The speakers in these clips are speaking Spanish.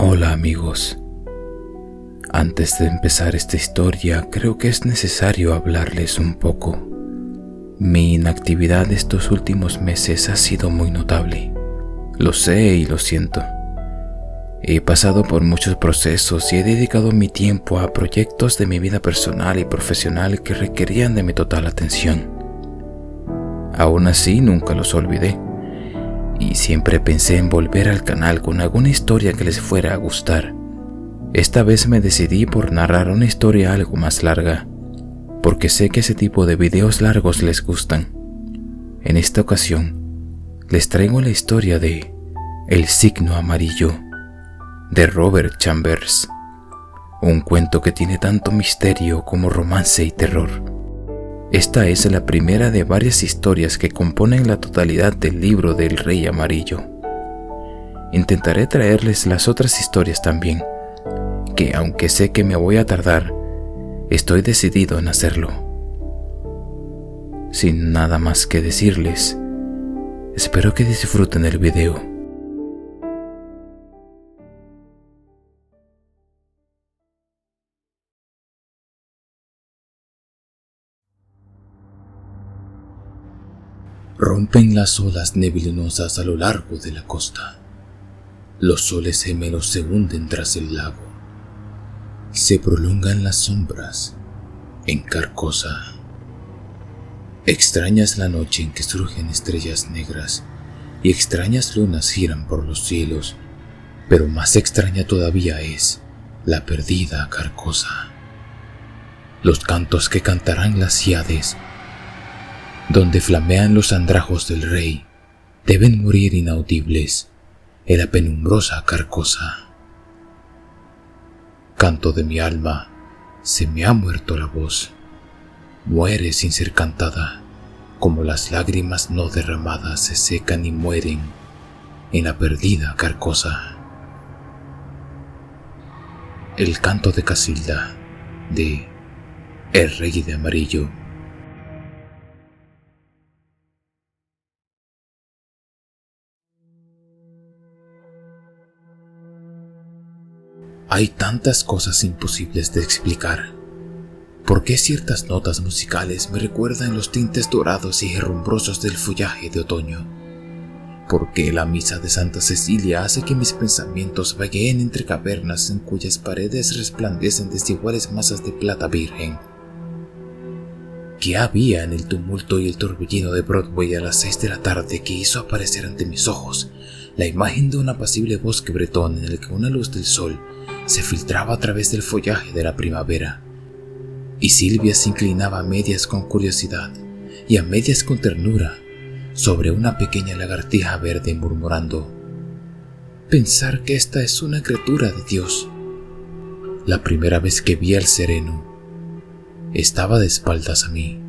Hola amigos, antes de empezar esta historia creo que es necesario hablarles un poco. Mi inactividad estos últimos meses ha sido muy notable. Lo sé y lo siento. He pasado por muchos procesos y he dedicado mi tiempo a proyectos de mi vida personal y profesional que requerían de mi total atención. Aún así nunca los olvidé. Y siempre pensé en volver al canal con alguna historia que les fuera a gustar. Esta vez me decidí por narrar una historia algo más larga, porque sé que ese tipo de videos largos les gustan. En esta ocasión, les traigo la historia de El signo amarillo, de Robert Chambers, un cuento que tiene tanto misterio como romance y terror. Esta es la primera de varias historias que componen la totalidad del libro del Rey Amarillo. Intentaré traerles las otras historias también, que aunque sé que me voy a tardar, estoy decidido en hacerlo. Sin nada más que decirles, espero que disfruten el video. Rompen las olas neblinosas a lo largo de la costa. Los soles gemelos se hunden tras el lago. Se prolongan las sombras en Carcosa. Extraña es la noche en que surgen estrellas negras y extrañas lunas giran por los cielos, pero más extraña todavía es la perdida Carcosa. Los cantos que cantarán las Hiades, donde flamean los andrajos del rey, deben morir inaudibles en la penumbrosa Carcosa. Canto de mi alma, se me ha muerto la voz. Muere sin ser cantada, como las lágrimas no derramadas se secan y mueren en la perdida Carcosa. El canto de Casilda, de El Rey de Amarillo. Hay tantas cosas imposibles de explicar. ¿Por qué ciertas notas musicales me recuerdan los tintes dorados y herrumbrosos del follaje de otoño? ¿Por qué la misa de Santa Cecilia hace que mis pensamientos vagueen entre cavernas en cuyas paredes resplandecen desiguales masas de plata virgen? ¿Qué había en el tumulto y el torbellino de Broadway a las 6 de la tarde que hizo aparecer ante mis ojos la imagen de un apacible bosque bretón en el que una luz del sol se filtraba a través del follaje de la primavera? Y Silvia se inclinaba a medias con curiosidad y a medias con ternura sobre una pequeña lagartija verde, murmurando: «Pensar que esta es una criatura de Dios». La primera vez que vi al sereno, estaba de espaldas a mí.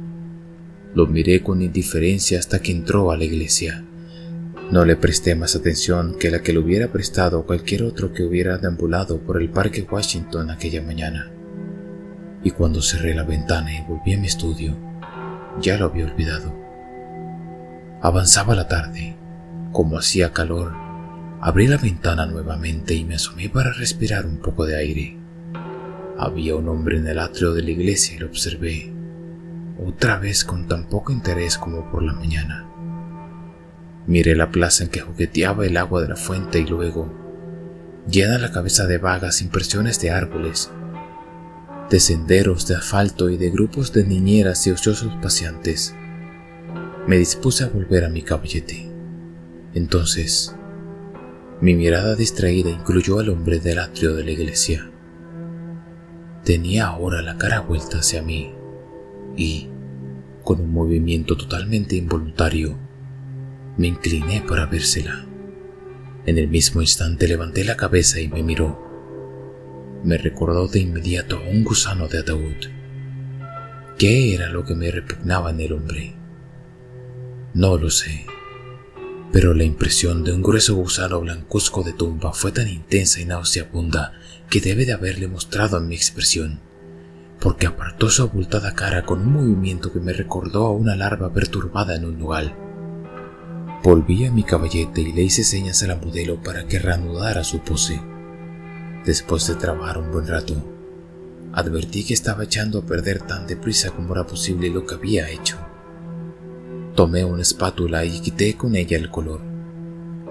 Lo miré con indiferencia hasta que entró a la iglesia. No le presté más atención que la que le hubiera prestado cualquier otro que hubiera deambulado por el Parque Washington aquella mañana. Y cuando cerré la ventana y volví a mi estudio, ya lo había olvidado. Avanzaba la tarde. Como hacía calor, abrí la ventana nuevamente y me asomé para respirar un poco de aire. Había un hombre en el atrio de la iglesia y lo observé, otra vez con tan poco interés como por la mañana. Miré la plaza en que jugueteaba el agua de la fuente y luego, llena la cabeza de vagas impresiones de árboles, de senderos de asfalto y de grupos de niñeras y ociosos paseantes, me dispuse a volver a mi caballete. Entonces, mi mirada distraída incluyó al hombre del atrio de la iglesia. Tenía ahora la cara vuelta hacia mí y, con un movimiento totalmente involuntario, me incliné para vérsela. En el mismo instante levanté la cabeza y me miró. Me recordó de inmediato a un gusano de ataúd. ¿Qué era lo que me repugnaba en el hombre? No lo sé, pero la impresión de un grueso gusano blancuzco de tumba fue tan intensa y nauseabunda que debe de haberle mostrado en mi expresión, porque apartó su abultada cara con un movimiento que me recordó a una larva perturbada en un nogal. Volví a mi caballete y le hice señas a la modelo para que reanudara su pose. Después de trabajar un buen rato, advertí que estaba echando a perder tan deprisa como era posible lo que había hecho. Tomé una espátula y quité con ella el color.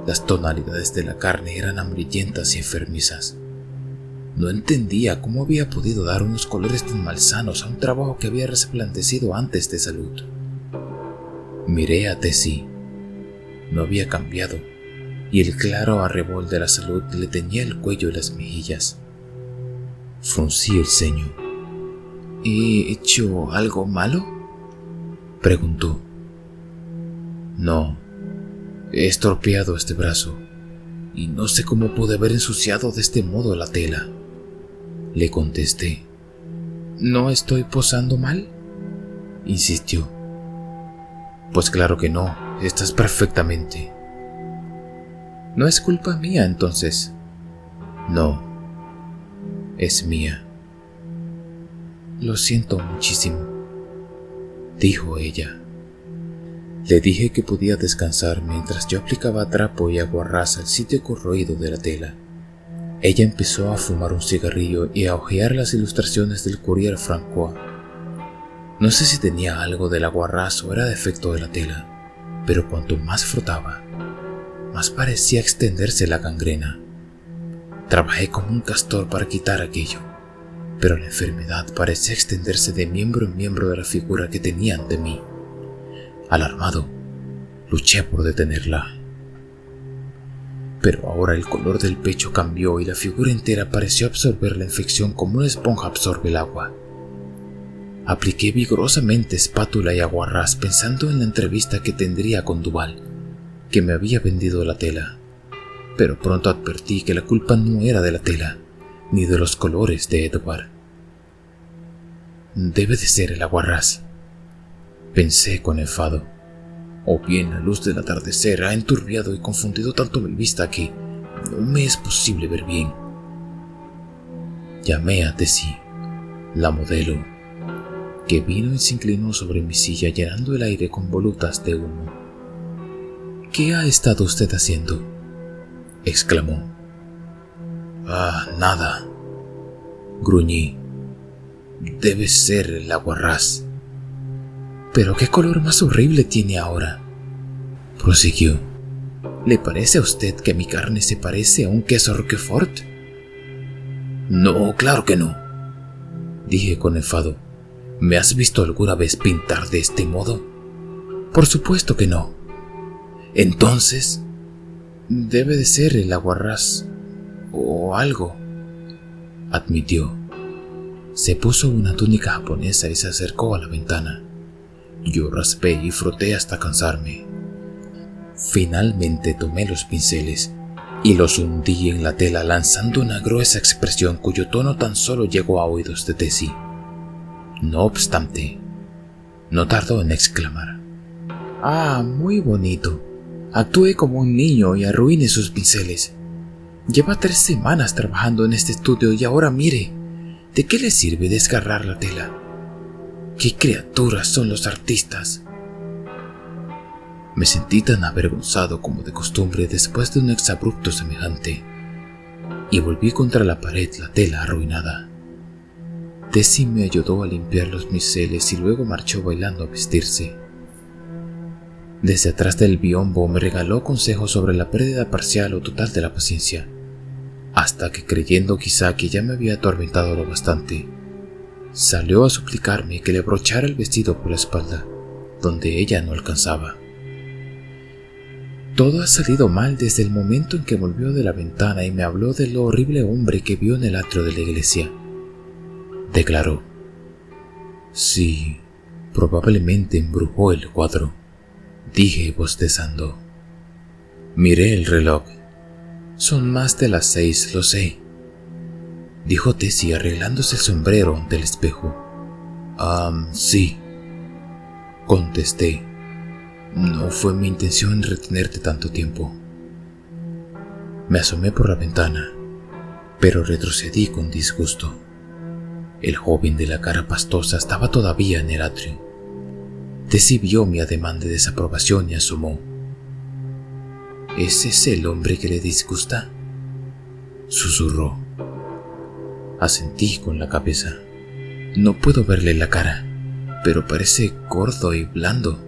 Las tonalidades de la carne eran amarillentas y enfermizas. No entendía cómo había podido dar unos colores tan malsanos a un trabajo que había resplandecido antes de salud. Miré a Tessie. No había cambiado, y el claro arrebol de la salud le teñía el cuello y las mejillas. Fruncí el ceño. ¿He hecho algo malo?, preguntó. No, he estropeado este brazo, y no sé cómo pude haber ensuciado de este modo la tela, le contesté. ¿No estoy posando mal?, insistió. Pues claro que no, estás perfectamente. ¿No es culpa mía entonces? No, es mía. Lo siento muchísimo, dijo ella. Le dije que podía descansar mientras yo aplicaba trapo y aguarrás al sitio corroído de la tela. Ella empezó a fumar un cigarrillo y a hojear las ilustraciones del Courrier Francois. No sé si tenía algo del aguarrás o era defecto de la tela, pero cuanto más frotaba, más parecía extenderse la gangrena. Trabajé como un castor para quitar aquello, pero la enfermedad parecía extenderse de miembro en miembro de la figura que tenía ante mí. Alarmado, luché por detenerla. Pero ahora el color del pecho cambió y la figura entera pareció absorber la infección como una esponja absorbe el agua. Apliqué vigorosamente espátula y aguarrás pensando en la entrevista que tendría con Duval, que me había vendido la tela. Pero pronto advertí que la culpa no era de la tela, ni de los colores de Edward. Debe de ser el aguarrás, pensé con enfado. O bien la luz del atardecer ha enturbiado y confundido tanto mi vista que no me es posible ver bien. Llamé a Tessie, la modelo, que vino y se inclinó sobre mi silla llenando el aire con volutas de humo. ¿Qué ha estado usted haciendo?, exclamó. Nada, gruñí. Debe ser el aguarrás. ¿Pero qué color más horrible tiene ahora?, prosiguió. ¿Le parece a usted que mi carne se parece a un queso Roquefort? No, claro que no, dije con enfado. ¿Me has visto alguna vez pintar de este modo? Por supuesto que no. Entonces, debe de ser el aguarrás o algo, admitió. Se puso una túnica japonesa y se acercó a la ventana. Yo raspé y froté hasta cansarme. Finalmente tomé los pinceles y los hundí en la tela lanzando una gruesa expresión cuyo tono tan solo llegó a oídos de Tessie. No obstante, no tardó en exclamar: muy bonito. Actúe como un niño y arruine sus pinceles. Lleva 3 semanas trabajando en este estudio y ahora mire, ¿de qué le sirve desgarrar la tela? ¡Qué criaturas son los artistas! Me sentí tan avergonzado como de costumbre después de un exabrupto semejante, y volví contra la pared la tela arruinada. Tessie me ayudó a limpiar los pinceles y luego marchó bailando a vestirse. Desde atrás del biombo me regaló consejos sobre la pérdida parcial o total de la paciencia, hasta que, creyendo quizá que ya me había atormentado lo bastante, salió a suplicarme que le abrochara el vestido por la espalda, donde ella no alcanzaba. Todo ha salido mal desde el momento en que volvió de la ventana y me habló del horrible hombre que vio en el atrio de la iglesia, declaró. Sí, probablemente embrujó el cuadro, dije bostezando. Miré el reloj. Son más de las 6, lo sé, dijo Tessie arreglándose el sombrero ante el espejo. Sí, contesté. No fue mi intención retenerte tanto tiempo. Me asomé por la ventana, pero retrocedí con disgusto. El joven de la cara pastosa estaba todavía en el atrio. Tessie vio mi ademán de desaprobación y asomó. ¿Ese es el hombre que le disgusta?, susurró. Asentí con la cabeza. No puedo verle la cara, pero parece gordo y blando.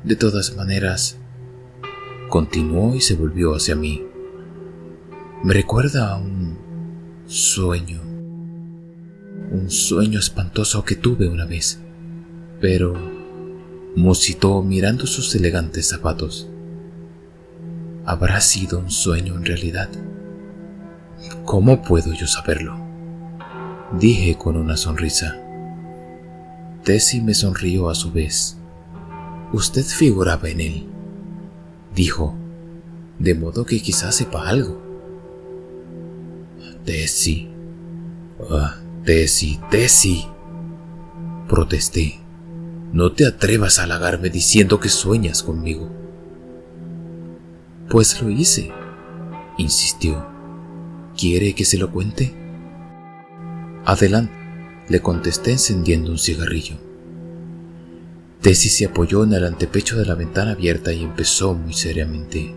De todas maneras, continuó y se volvió hacia mí. Me recuerda a un sueño espantoso que tuve una vez, pero musitó mirando sus elegantes zapatos. ¿Habrá sido un sueño en realidad? ¿Cómo puedo yo saberlo?, dije con una sonrisa. Tessie me sonrió a su vez. Usted figuraba en él, dijo, de modo que quizás sepa algo. Tessie, Tessie, protesté. No te atrevas a halagarme diciendo que sueñas conmigo. Pues lo hice, insistió. ¿Quiere que se lo cuente? Adelante, le contesté encendiendo un cigarrillo. Tessie se apoyó en el antepecho de la ventana abierta y empezó muy seriamente.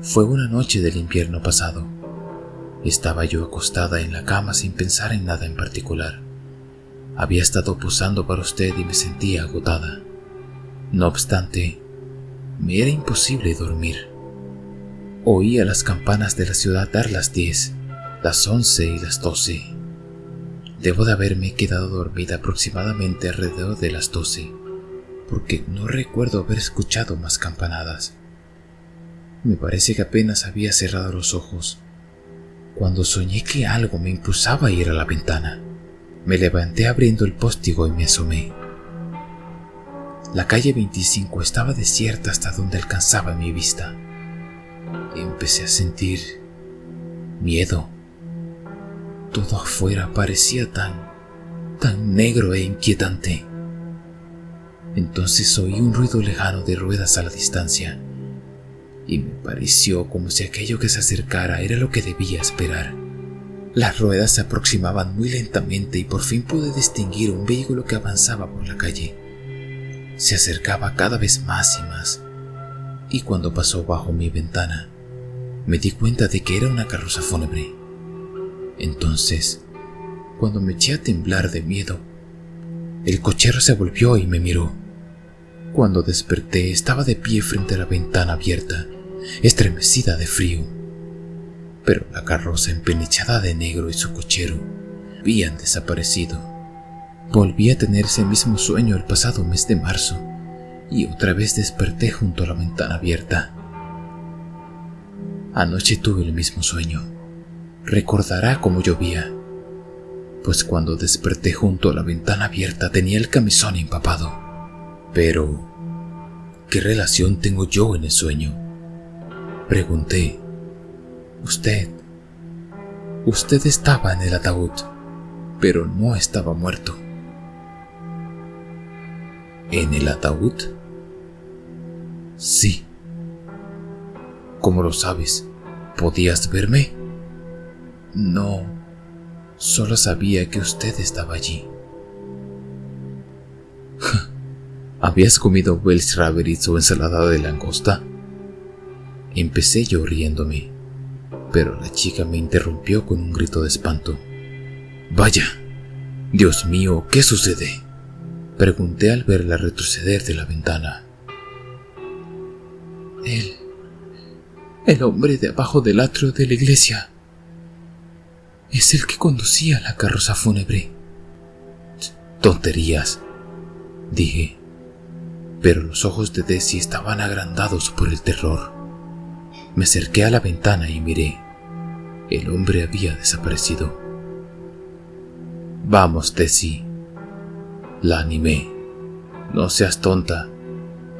Fue una noche del invierno pasado. Estaba yo acostada en la cama sin pensar en nada en particular. Había estado posando para usted y me sentía agotada. No obstante, me era imposible dormir. Oía las campanas de la ciudad dar las 10, las 11 y las 12. Debo de haberme quedado dormida aproximadamente alrededor de las 12, porque no recuerdo haber escuchado más campanadas. Me parece que apenas había cerrado los ojos cuando soñé que algo me impulsaba a ir a la ventana. Me levanté abriendo el postigo y me asomé. La calle 25 estaba desierta hasta donde alcanzaba mi vista. Empecé a sentir miedo. Todo afuera parecía tan negro e inquietante. Entonces oí un ruido lejano de ruedas a la distancia, y me pareció como si aquello que se acercara era lo que debía esperar. Las ruedas se aproximaban muy lentamente y por fin pude distinguir un vehículo que avanzaba por la calle. Se acercaba cada vez más y más, y cuando pasó bajo mi ventana, me di cuenta de que era una carroza fúnebre. Entonces, cuando me eché a temblar de miedo, el cochero se volvió y me miró. Cuando desperté, estaba de pie frente a la ventana abierta, estremecida de frío. Pero la carroza empenichada de negro y su cochero habían desaparecido. Volví a tener ese mismo sueño el pasado mes de marzo, y otra vez desperté junto a la ventana abierta. Anoche tuve el mismo sueño. Recordará cómo llovía, pues cuando desperté junto a la ventana abierta tenía el camisón empapado. Pero, ¿qué relación tengo yo en el sueño?, pregunté. Usted estaba en el ataúd, pero no estaba muerto. ¿En el ataúd? Sí. ¿Cómo lo sabes? ¿Podías verme? No, solo sabía que usted estaba allí. ¿Habías comido Welsh Rabbits o ensalada de langosta? Empecé yo riéndome, pero la chica me interrumpió con un grito de espanto. Vaya, Dios mío, ¿qué sucede?, pregunté al verla retroceder de la ventana. El hombre de abajo del atrio de la iglesia es el que conducía la carroza fúnebre. Tonterías, dije, pero los ojos de Tessie estaban agrandados por el terror. Me acerqué a la ventana y miré. El hombre había desaparecido. Vamos, Tessie, la animé. No seas tonta.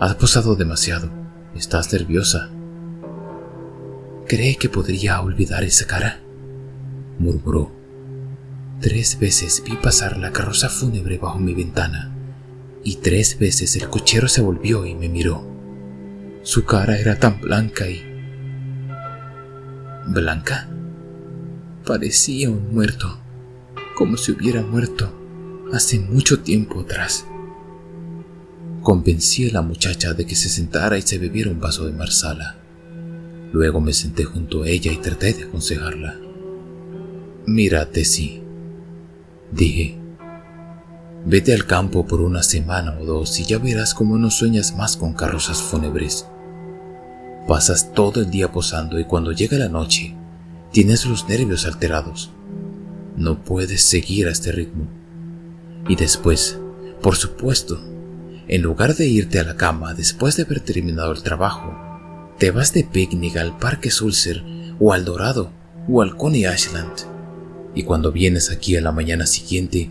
Has posado demasiado. Estás nerviosa. ¿Cree que podría olvidar esa cara?, murmuró. 3 veces vi pasar la carroza fúnebre bajo mi ventana, y 3 veces el cochero se volvió y me miró. Su cara era tan blanca y... ¿Blanca? Parecía un muerto, como si hubiera muerto hace mucho tiempo atrás. Convencí a la muchacha de que se sentara y se bebiera un vaso de marsala. Luego me senté junto a ella y traté de aconsejarla. Mira, Tessie, dije, vete al campo por una semana o dos y ya verás cómo no sueñas más con carrozas fúnebres. Pasas todo el día posando y cuando llega la noche, tienes los nervios alterados. No puedes seguir a este ritmo. Y después, por supuesto, en lugar de irte a la cama después de haber terminado el trabajo, te vas de picnic al Parque Sulzer o al Dorado o al Coney Island. Y cuando vienes aquí a la mañana siguiente,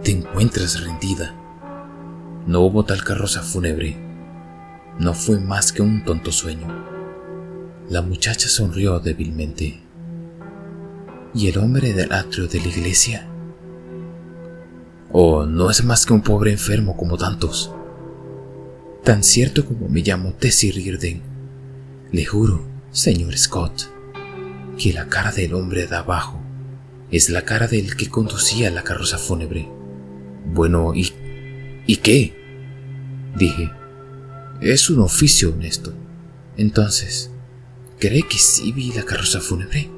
te encuentras rendida. No hubo tal carroza fúnebre. No fue más que un tonto sueño. La muchacha sonrió débilmente. ¿Y el hombre del atrio de la iglesia? Oh, no es más que un pobre enfermo como tantos. Tan cierto como me llamo Tessie Reardon, le juro, señor Scott, que la cara del hombre de abajo es la cara del que conducía la carroza fúnebre. Bueno, ¿y qué? Dije. Es un oficio honesto. Entonces, ¿cree que sí vi la carroza fúnebre?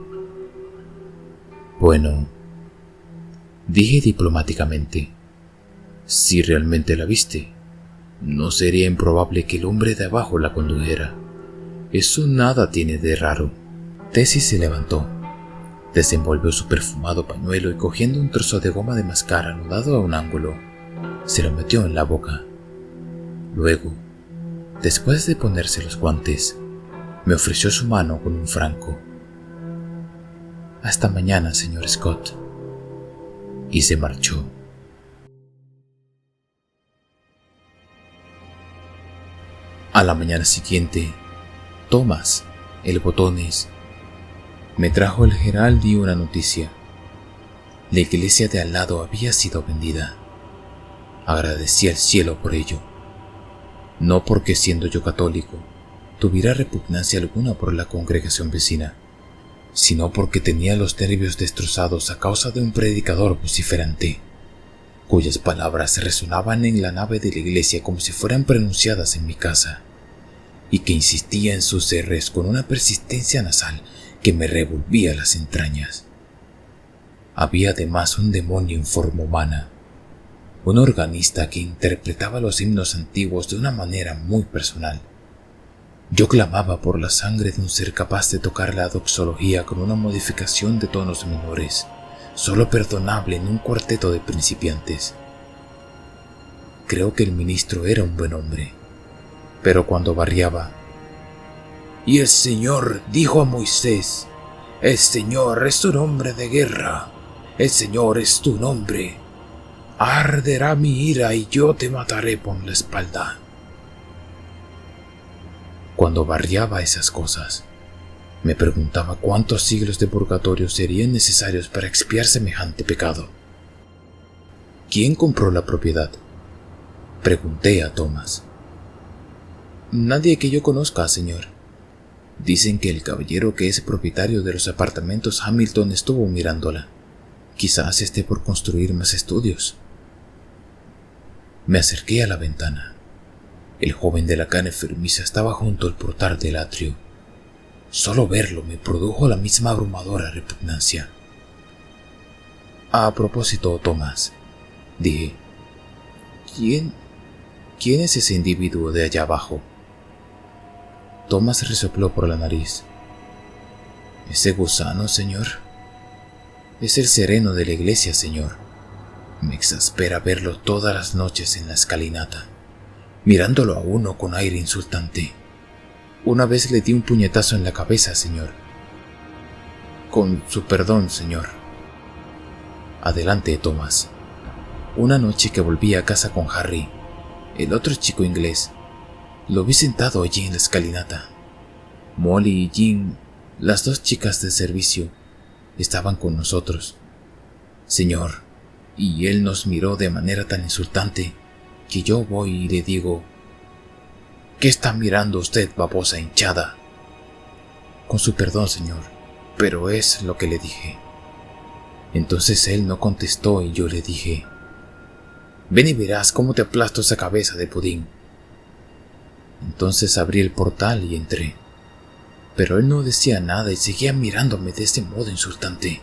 Bueno, dije diplomáticamente, si realmente la viste, no sería improbable que el hombre de abajo la condujera. Eso nada tiene de raro. Tessie se levantó, desenvolvió su perfumado pañuelo y cogiendo un trozo de goma de mascar anudado a un ángulo, se lo metió en la boca. Luego, después de ponerse los guantes, me ofreció su mano con un franco. Hasta mañana, señor Scott. Y se marchó. A la mañana siguiente, Thomas, el botones, me trajo el Herald y una noticia. La iglesia de al lado había sido vendida. Agradecí al cielo por ello. No porque siendo yo católico, tuviera repugnancia alguna por la congregación vecina, sino porque tenía los nervios destrozados a causa de un predicador vociferante, cuyas palabras resonaban en la nave de la iglesia como si fueran pronunciadas en mi casa, y que insistía en sus R's con una persistencia nasal que me revolvía las entrañas. Había además un demonio en forma humana, un organista que interpretaba los himnos antiguos de una manera muy personal. Yo clamaba por la sangre de un ser capaz de tocar la doxología con una modificación de tonos menores, solo perdonable en un cuarteto de principiantes. Creo que el ministro era un buen hombre, pero cuando barriaba, y el Señor dijo a Moisés, el Señor es un hombre de guerra, el Señor es tu nombre, arderá mi ira y yo te mataré por la espalda. Cuando barriaba esas cosas, me preguntaba cuántos siglos de purgatorio serían necesarios para expiar semejante pecado. ¿Quién compró la propiedad?, pregunté a Thomas. Nadie que yo conozca, señor. Dicen que el caballero que es propietario de los apartamentos Hamilton estuvo mirándola. Quizás esté por construir más estudios. Me acerqué a la ventana. El joven de la cara enfermiza estaba junto al portal del atrio. Solo verlo me produjo la misma abrumadora repugnancia. A propósito, Thomas, dije, ¿quién es ese individuo de allá abajo? Thomas resopló por la nariz. ¿Ese gusano, señor? Es el sereno de la iglesia, señor. Me exaspera verlo todas las noches en la escalinata, mirándolo a uno con aire insultante. Una vez le di un puñetazo en la cabeza, señor. Con su perdón, señor. Adelante, Thomas. Una noche que volví a casa con Harry, el otro chico inglés, lo vi sentado allí en la escalinata. Molly y Jean, las dos chicas de servicio, estaban con nosotros, señor, y él nos miró de manera tan insultante que yo voy y le digo, ¿qué está mirando usted, babosa hinchada? Con su perdón, señor, pero es lo que le dije. Entonces él no contestó y yo le dije, ven y verás cómo te aplasto esa cabeza de pudín. Entonces abrí el portal y entré, pero él no decía nada y seguía mirándome de ese modo insultante.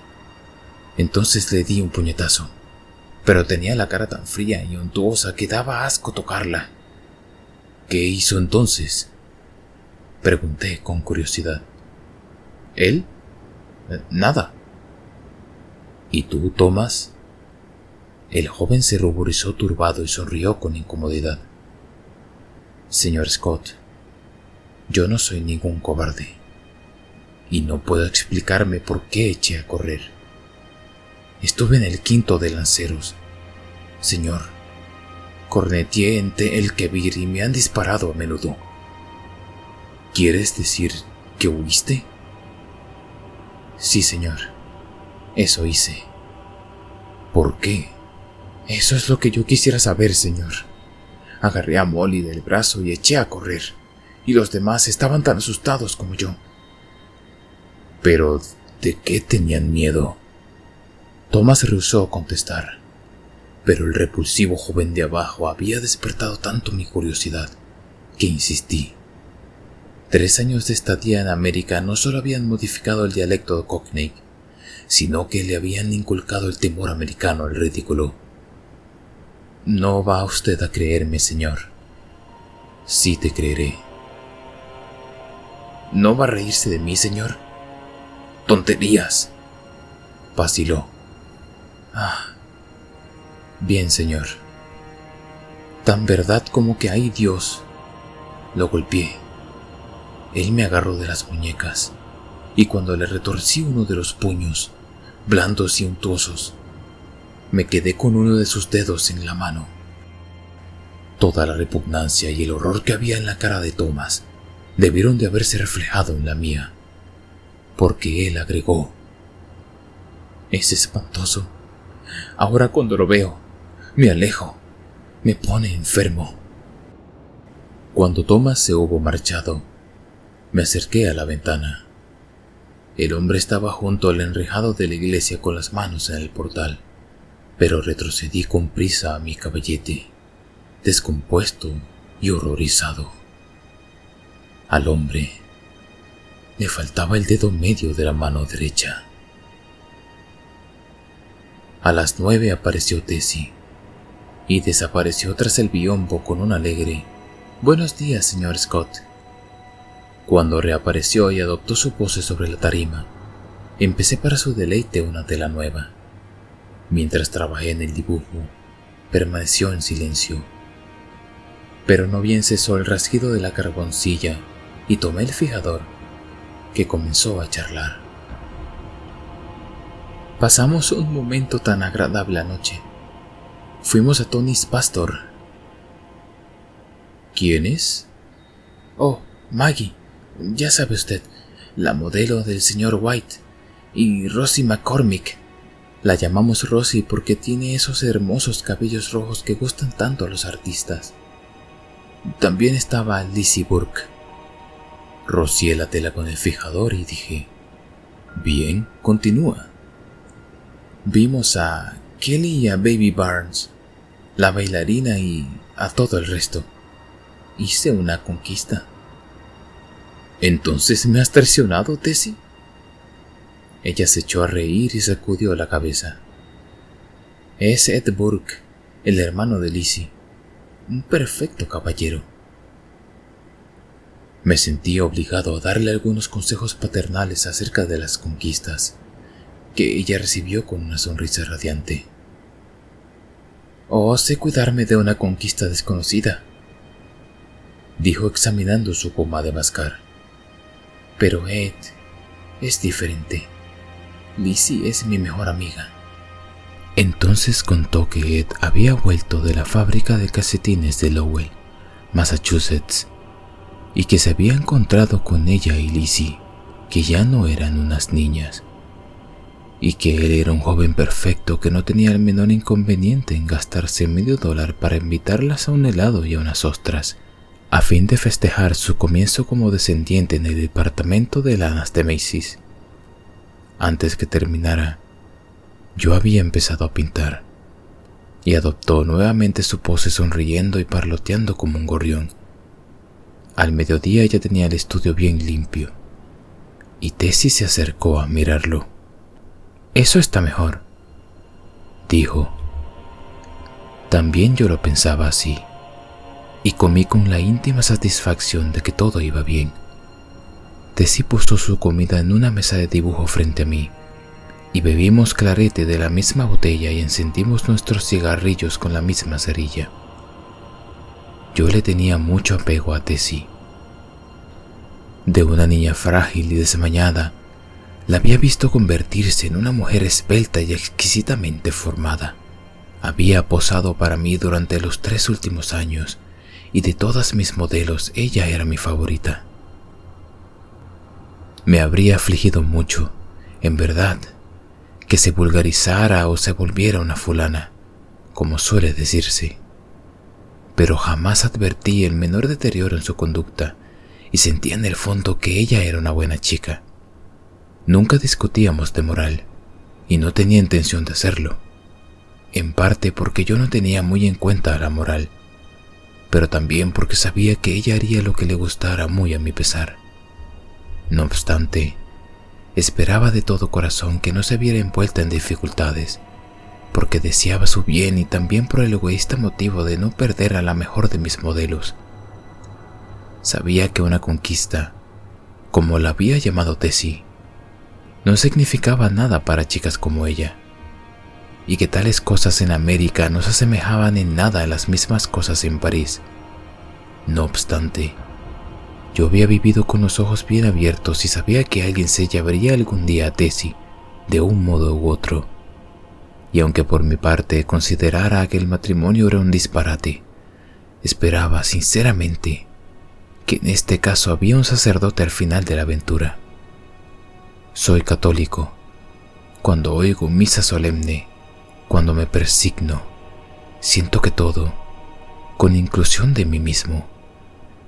Entonces le di un puñetazo, pero tenía la cara tan fría y untuosa que daba asco tocarla. ¿Qué hizo entonces?, pregunté con curiosidad. ¿Él? Nada. ¿Y tú, Thomas? El joven se ruborizó turbado y sonrió con incomodidad. Señor Scott, yo no soy ningún cobarde, y no puedo explicarme por qué eché a correr. Estuve en el 5º de lanceros, señor. Corneteé en el Kebir y me han disparado a menudo. ¿Quieres decir que huiste? Sí, señor. Eso hice. ¿Por qué? Eso es lo que yo quisiera saber, señor. Agarré a Molly del brazo y eché a correr, y los demás estaban tan asustados como yo. ¿Pero de qué tenían miedo? Thomas rehusó contestar, pero el repulsivo joven de abajo había despertado tanto mi curiosidad que insistí. 3 años de estadía en América no solo habían modificado el dialecto de Cockney, sino que le habían inculcado el temor americano al ridículo. No va usted a creerme, señor. Sí te creeré. ¿No va a reírse de mí, señor? ¡Tonterías!, vaciló. Bien, señor. Tan verdad como que hay Dios. Lo golpeé. Él me agarró de las muñecas, y cuando le retorcí uno de los puños, blandos y untuosos, me quedé con uno de sus dedos en la mano. Toda la repugnancia y el horror que había en la cara de Thomas debieron de haberse reflejado en la mía, porque él agregó: es espantoso. Ahora cuando lo veo, me alejo, me pone enfermo. Cuando Thomas se hubo marchado, me acerqué a la ventana. El hombre estaba junto al enrejado de la iglesia con las manos en el portal, pero retrocedí con prisa a mi caballete, descompuesto y horrorizado. Al hombre le faltaba el dedo medio de la mano derecha. A las 9 apareció Tessie y desapareció tras el biombo con un alegre «Buenos días, señor Scott». Cuando reapareció y adoptó su pose sobre la tarima, empecé para su deleite una tela nueva. Mientras trabajé en el dibujo, permaneció en silencio. Pero no bien cesó el rasguido de la carboncilla y tomé el fijador, que comenzó a charlar. Pasamos un momento tan agradable anoche. Fuimos a Tony's Pastor. ¿Quién es? Oh, Maggie, ya sabe usted, la modelo del señor White, y Rosie McCormick. La llamamos Rosie porque tiene esos hermosos cabellos rojos que gustan tanto a los artistas. También estaba Lizzie Burke. Rocié la tela con el fijador y dije: bien, continúa. Vimos a Kelly y a Baby Barnes, la bailarina y a todo el resto. Hice una conquista. ¿Entonces me has traicionado, Tessie? Ella se echó a reír y sacudió la cabeza. Es Ed Burke, el hermano de Lizzie, un perfecto caballero. Me sentí obligado a darle algunos consejos paternales acerca de las conquistas, que ella recibió con una sonrisa radiante. Oh, sé cuidarme de una conquista desconocida, dijo examinando su goma de mascar. Pero Ed es diferente. Lizzie es mi mejor amiga. Entonces contó que Ed había vuelto de la fábrica de calcetines de Lowell, Massachusetts, y que se había encontrado con ella y Lizzie, que ya no eran unas niñas, y que él era un joven perfecto que no tenía el menor inconveniente en gastarse $50 para invitarlas a un helado y a unas ostras, a fin de festejar su comienzo como descendiente en el departamento de lanas de Macy's. Antes que terminara, yo había empezado a pintar, y adoptó nuevamente su pose sonriendo y parloteando como un gorrión. Al mediodía ya tenía el estudio bien limpio, y Tessie se acercó a mirarlo. «Eso está mejor», dijo. También yo lo pensaba así, y comí con la íntima satisfacción de que todo iba bien. Tessie puso su comida en una mesa de dibujo frente a mí, y bebimos clarete de la misma botella y encendimos nuestros cigarrillos con la misma cerilla. Yo le tenía mucho apego a Tessie. De una niña frágil y desmañada, la había visto convertirse en una mujer esbelta y exquisitamente formada. Había posado para mí durante los 3 últimos años, y de todas mis modelos ella era mi favorita. Me habría afligido mucho, en verdad, que se vulgarizara o se volviera una fulana, como suele decirse. Pero jamás advertí el menor deterioro en su conducta y sentía en el fondo que ella era una buena chica. Nunca discutíamos de moral y no tenía intención de hacerlo, en parte porque yo no tenía muy en cuenta la moral, pero también porque sabía que ella haría lo que le gustara muy a mi pesar. No obstante, esperaba de todo corazón que no se viera envuelta en dificultades, porque deseaba su bien y también por el egoísta motivo de no perder a la mejor de mis modelos. Sabía que una conquista, como la había llamado Tessie, no significaba nada para chicas como ella, y que tales cosas en América no se asemejaban en nada a las mismas cosas en París. No obstante, yo había vivido con los ojos bien abiertos y sabía que alguien se llevaría algún día a Tessie de un modo u otro, y aunque por mi parte considerara que el matrimonio era un disparate, esperaba sinceramente que en este caso había un sacerdote al final de la aventura. Soy católico. Cuando oigo misa solemne, cuando me persigno, siento que todo, con inclusión de mí mismo,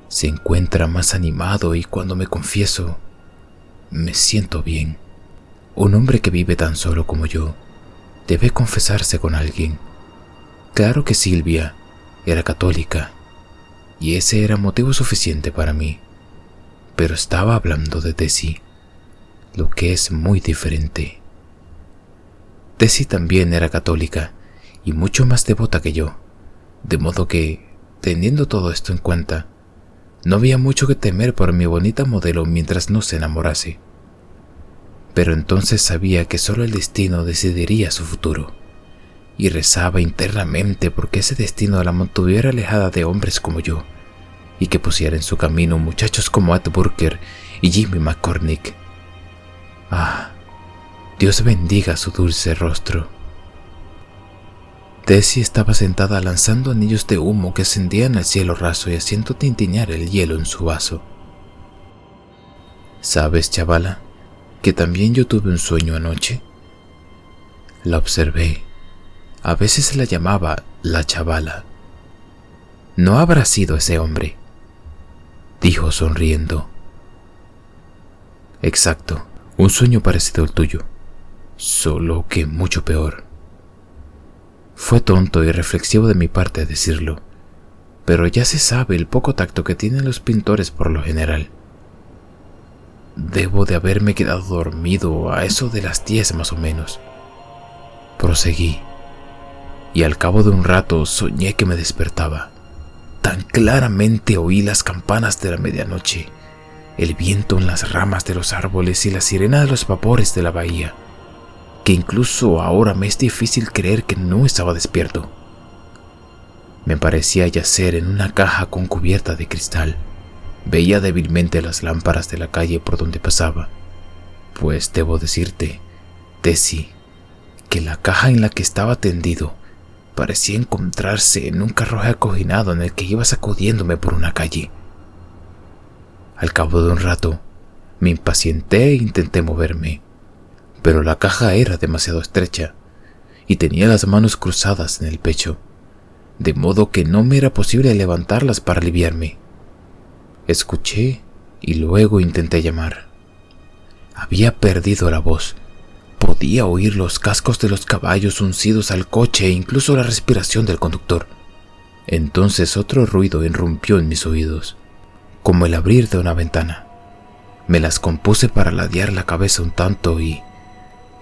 se encuentra más animado, y cuando me confieso, me siento bien. Un hombre que vive tan solo como yo debe confesarse con alguien. Claro que Silvia era católica, y ese era motivo suficiente para mí, pero estaba hablando de Tessie, lo que es muy diferente. Tessie también era católica y mucho más devota que yo, de modo que, teniendo todo esto en cuenta, no había mucho que temer por mi bonita modelo mientras no se enamorase. Pero entonces sabía que solo el destino decidiría su futuro, y rezaba internamente porque ese destino la mantuviera alejada de hombres como yo, y que pusiera en su camino muchachos como Ed Burker y Jimmy McCormick. Ah, Dios bendiga su dulce rostro. Tessie estaba sentada lanzando anillos de humo que ascendían al cielo raso y haciendo tintinear el hielo en su vaso. ¿Sabes, chavala, que también yo tuve un sueño anoche? La observé. A veces se la llamaba la chavala. No habrá sido ese hombre, dijo sonriendo. Exacto, un sueño parecido al tuyo, solo que mucho peor. Fue tonto y reflexivo de mi parte decirlo, pero ya se sabe el poco tacto que tienen los pintores por lo general. Debo de haberme quedado dormido a eso de las 10 más o menos. Proseguí, y al cabo de un rato soñé que me despertaba. Tan claramente oí las campanas de la medianoche, el viento en las ramas de los árboles y la sirena de los vapores de la bahía, que incluso ahora me es difícil creer que no estaba despierto. Me parecía yacer en una caja con cubierta de cristal. Veía débilmente las lámparas de la calle por donde pasaba, pues debo decirte, Tessie, que la caja en la que estaba tendido parecía encontrarse en un carruaje acoginado en el que iba sacudiéndome por una calle. Al cabo de un rato, me impacienté e intenté moverme, pero la caja era demasiado estrecha y tenía las manos cruzadas en el pecho, de modo que no me era posible levantarlas para aliviarme. Escuché y luego intenté llamar. Había perdido la voz. Podía oír los cascos de los caballos uncidos al coche e incluso la respiración del conductor. Entonces otro ruido irrumpió en mis oídos, como el abrir de una ventana. Me las compuse para ladear la cabeza un tanto y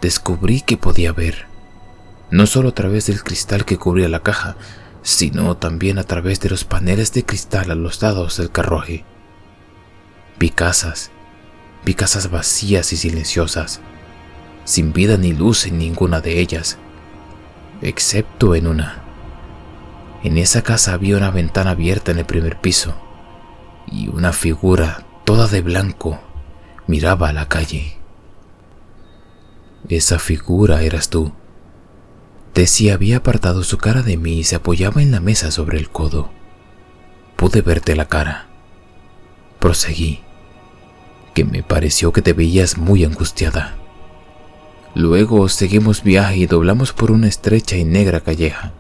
descubrí que podía ver. no solo a través del cristal que cubría la caja, sino también a través de los paneles de cristal a los lados del carruaje. Vi casas vacías y silenciosas, sin vida ni luz en ninguna de ellas, excepto en una. En esa casa había una ventana abierta en el primer piso, y una figura toda de blanco miraba a la calle. Esa figura eras tú. Tessie había apartado su cara de mí y se apoyaba en la mesa sobre el codo. Pude verte la cara. Proseguí, que me pareció que te veías muy angustiada. Luego seguimos viaje y doblamos por una estrecha y negra calleja.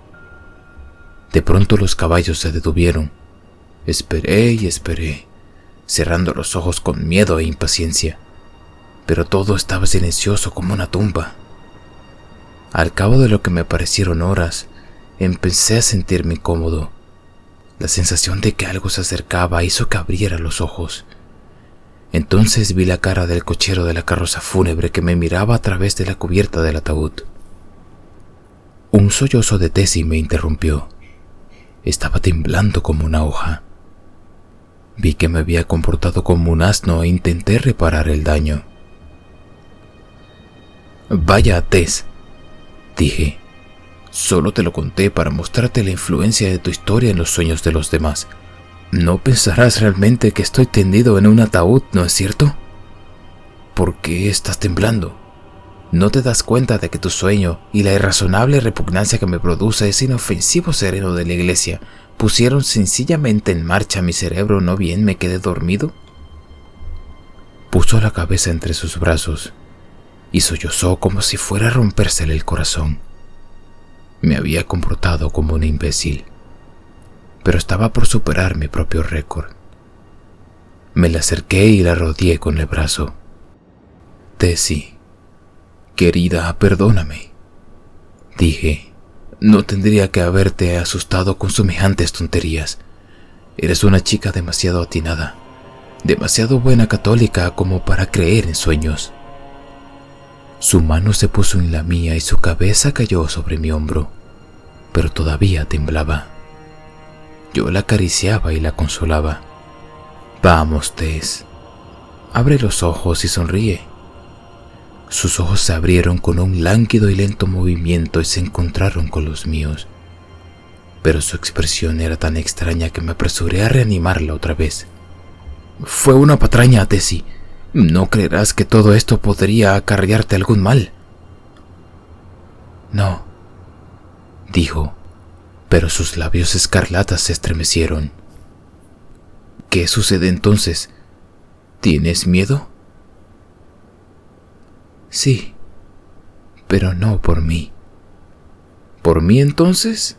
De pronto los caballos se detuvieron. Esperé y esperé, cerrando los ojos con miedo e impaciencia, pero todo estaba silencioso como una tumba. Al cabo de lo que me parecieron horas, empecé a sentirme incómodo. La sensación de que algo se acercaba hizo que abriera los ojos. Entonces vi la cara del cochero de la carroza fúnebre que me miraba a través de la cubierta del ataúd. Un sollozo de Tessie me interrumpió. Estaba temblando como una hoja. Vi que me había comportado como un asno e intenté reparar el daño. «Vaya, Tess», dije. «Solo te lo conté para mostrarte la influencia de tu historia en los sueños de los demás. No pensarás realmente que estoy tendido en un ataúd, ¿no es cierto? ¿Por qué estás temblando? ¿No te das cuenta de que tu sueño y la irrazonable repugnancia que me produce ese inofensivo sereno de la iglesia pusieron sencillamente en marcha mi cerebro, no bien me quedé dormido?» Puso la cabeza entre sus brazos y sollozó como si fuera a rompérsele el corazón. Me había comportado como un imbécil, pero estaba por superar mi propio récord. Me la acerqué y la rodeé con el brazo. «Tessie, querida, perdóname», dije. «No tendría que haberte asustado con semejantes tonterías. Eres una chica demasiado atinada, demasiado buena católica como para creer en sueños». Su mano se puso en la mía y su cabeza cayó sobre mi hombro, pero todavía temblaba. Yo la acariciaba y la consolaba. «Vamos, Tess, abre los ojos y sonríe». Sus ojos se abrieron con un lánguido y lento movimiento y se encontraron con los míos, pero su expresión era tan extraña que me apresuré a reanimarla otra vez. «Fue una patraña, Tessie. No creerás que todo esto podría acarrearte algún mal». «No», dijo, pero sus labios escarlatas se estremecieron. «¿Qué sucede entonces? ¿Tienes miedo?» «Sí, pero no por mí». «¿Por mí entonces?»,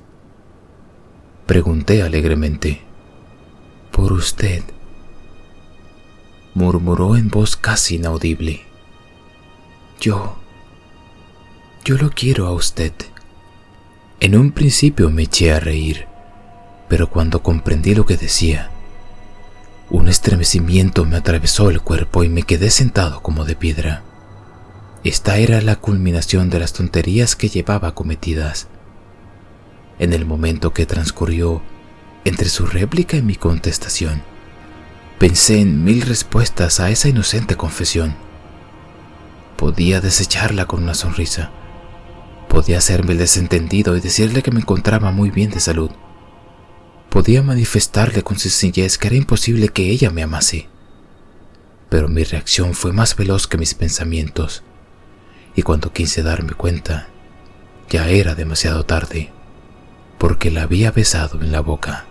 pregunté alegremente. «Por usted», murmuró en voz casi inaudible. Yo lo quiero a usted». En un principio me eché a reír, pero cuando comprendí lo que decía, un estremecimiento me atravesó el cuerpo y me quedé sentado como de piedra. Esta era la culminación de las tonterías que llevaba cometidas. En el momento que transcurrió entre su réplica y mi contestación, pensé en 1000 respuestas a esa inocente confesión. Podía desecharla con una sonrisa. Podía hacerme el desentendido y decirle que me encontraba muy bien de salud. Podía manifestarle con sencillez que era imposible que ella me amase. Pero mi reacción fue más veloz que mis pensamientos, y cuando quise darme cuenta, ya era demasiado tarde, porque la había besado en la boca.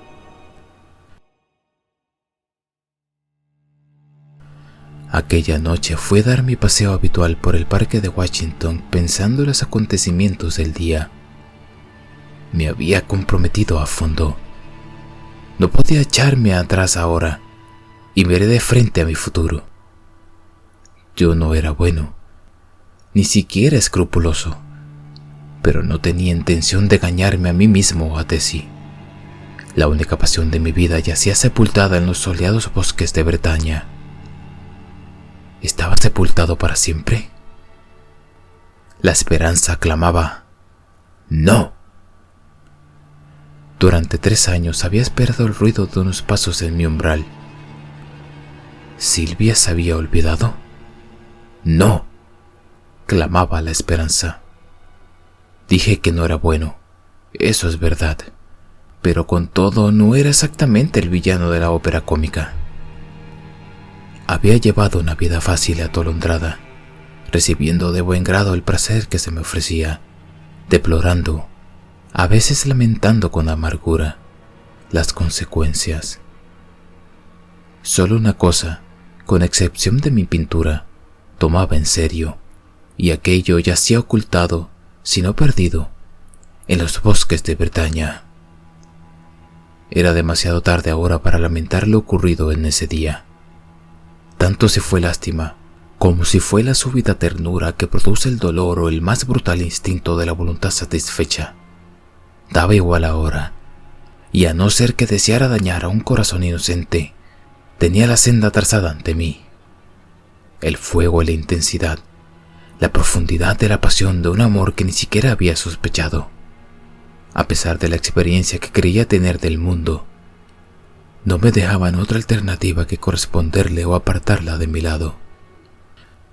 Aquella noche fue dar mi paseo habitual por el parque de Washington pensando en los acontecimientos del día. Me había comprometido a fondo. No podía echarme atrás ahora y miré de frente a mi futuro. Yo no era bueno, ni siquiera escrupuloso, pero no tenía intención de engañarme a mí mismo o a Tessie. La única pasión de mi vida yacía sepultada en los soleados bosques de Bretaña. ¿Estaba sepultado para siempre? La esperanza clamaba: ¡No! Durante 3 años había esperado el ruido de unos pasos en mi umbral. ¿Silvia se había olvidado? ¡No!, clamaba la esperanza. Dije que no era bueno, eso es verdad, pero con todo no era exactamente el villano de la ópera cómica. Había llevado una vida fácil y atolondrada, recibiendo de buen grado el placer que se me ofrecía, deplorando, a veces lamentando con amargura, las consecuencias. Solo una cosa, con excepción de mi pintura, tomaba en serio, y aquello yacía ocultado, si no perdido, en los bosques de Bretaña. Era demasiado tarde ahora para lamentar lo ocurrido en ese día. Tanto si fue lástima, como si fue la súbita ternura que produce el dolor o el más brutal instinto de la voluntad satisfecha. Daba igual ahora, y a no ser que deseara dañar a un corazón inocente, tenía la senda trazada ante mí. El fuego y la intensidad, la profundidad de la pasión de un amor que ni siquiera había sospechado. A pesar de la experiencia que creía tener del mundo, no me dejaban otra alternativa que corresponderle o apartarla de mi lado.